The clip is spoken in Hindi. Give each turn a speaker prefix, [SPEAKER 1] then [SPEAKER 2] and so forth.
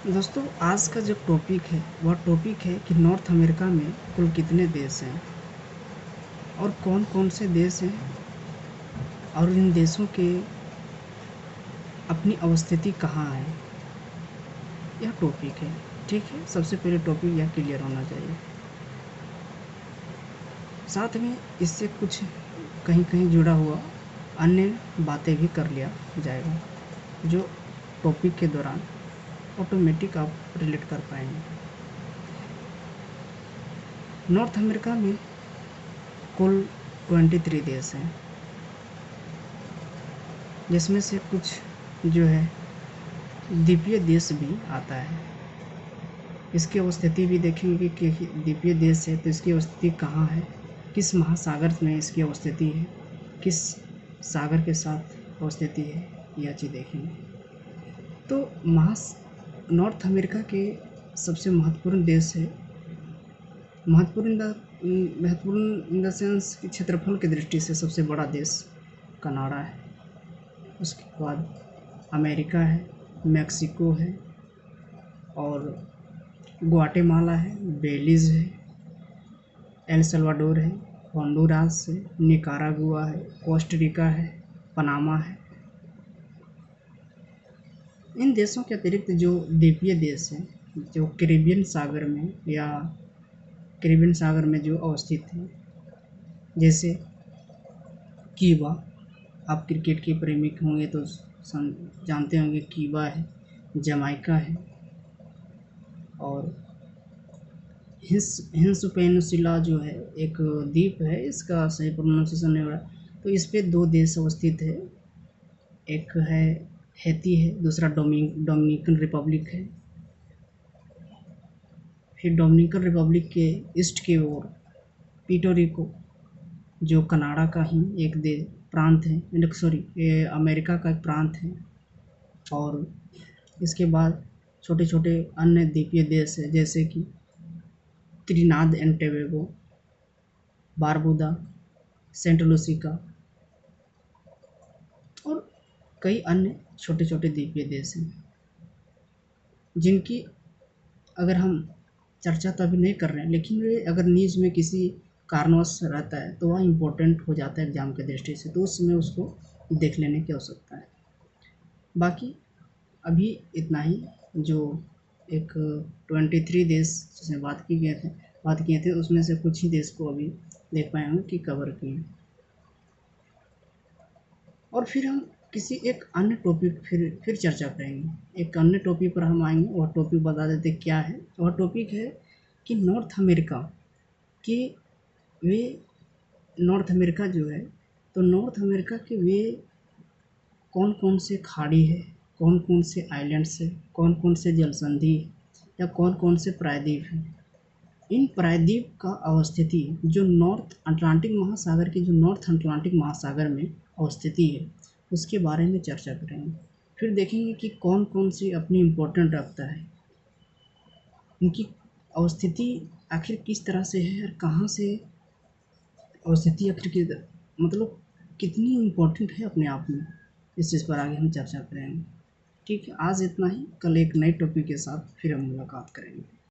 [SPEAKER 1] दोस्तों आज का जो टॉपिक है वह टॉपिक है कि नॉर्थ अमेरिका में कुल कितने देश हैं और कौन कौन से देश हैं और इन देशों के अपनी अवस्थिति कहाँ है, यह टॉपिक है। ठीक है, सबसे पहले टॉपिक यह क्लियर होना चाहिए। साथ में इससे कुछ कहीं कहीं जुड़ा हुआ अन्य बातें भी कर लिया जाएगा जो टॉपिक के दौरान ऑटोमेटिक आप रिलेट कर पाएंगे। नॉर्थ अमेरिका में कुल 23 देश हैं, जिसमें से कुछ जो है द्वीपीय देश भी आता है। इसकी अवस्थिति भी देखेंगे कि द्वीपीय देश है तो इसकी अवस्थिति कहाँ है, किस महासागर में इसकी अवस्थिति है, किस सागर के साथ अवस्थिति है, यह चीज़ देखेंगे। तो नॉर्थ अमेरिका के सबसे महत्वपूर्ण देश है, महत्वपूर्ण इन द सेंस कि क्षेत्रफल की दृष्टि से सबसे बड़ा देश कनाडा है। उसके बाद अमेरिका है, मैक्सिको है और ग्वाटेमाला है, बेलीज़ है, एल सल्वाडोर है, होंडुरास है, निकारागुआ है, कोस्टारिका है, पनामा है। इन देशों के अतिरिक्त जो द्वीपीय देश हैं जो कैरिबियन सागर में जो अवस्थित हैं, जैसे क्यूबा, आप क्रिकेट के प्रेमी होंगे तो जानते होंगे क्यूबा है, जमाइका है और हिंस पेनिनसुला जो है एक द्वीप है, इसका सही प्रोनाउंसिएशन नहीं हो रहा। तो इस पे 2 देश अवस्थित है, एक है हैती है, दूसरा डोमिनिकन रिपब्लिक है। फिर डोमिनिकन रिपब्लिक के ईस्ट की ओर पीटोरिको जो कनाडा का ही एक प्रांत है, ये अमेरिका का एक प्रांत है। और इसके बाद छोटे छोटे अन्य द्वीपीय देश है जैसे कि Trinidad and Tobago, Barbuda, Saint Lucia और कई अन्य छोटे छोटे द्वीपीय देश हैं जिनकी अगर हम चर्चा तो अभी नहीं कर रहे हैं, लेकिन वे अगर न्यूज़ में किसी कारणवश रहता है तो वह इम्पोर्टेंट हो जाता है एग्ज़ाम की दृष्टि से, तो उस समय उसको देख लेने की आवश्यकता है। बाकी अभी इतना ही, जो एक 23 देश जिसमें बात किए थे उसमें से कुछ ही देश को अभी देख पाए होंगे कि कवर किए। और फिर हम किसी एक अन्य टॉपिक फिर चर्चा करेंगे। एक अन्य टॉपिक पर हम आएंगे, वह टॉपिक बता देते क्या है। वह टॉपिक है कि नॉर्थ अमेरिका के वे नॉर्थ अमेरिका जो है, तो नॉर्थ अमेरिका के वे कौन कौन से खाड़ी है, कौन कौन से आइलैंड्स है, कौन कौन से जलसंधि या कौन कौन से प्रायद्वीप हैं। इन प्रायद्वीप का अवस्थिति जो नॉर्थ अटलांटिक महासागर की जो नॉर्थ अटलांटिक महासागर में अवस्थिति है उसके बारे में चर्चा करेंगे। फिर देखेंगे कि कौन कौन सी अपनी इम्पोर्टेंट रखता है, उनकी अवस्थिति आखिर किस तरह से है और कहाँ से अवस्थिति आखिर की मतलब कितनी इम्पोर्टेंट है अपने आप में। इस चीज़ पर आगे हम चर्चा करेंगे। ठीक है, आज इतना ही, कल एक नए टॉपिक के साथ फिर हम मुलाकात करेंगे।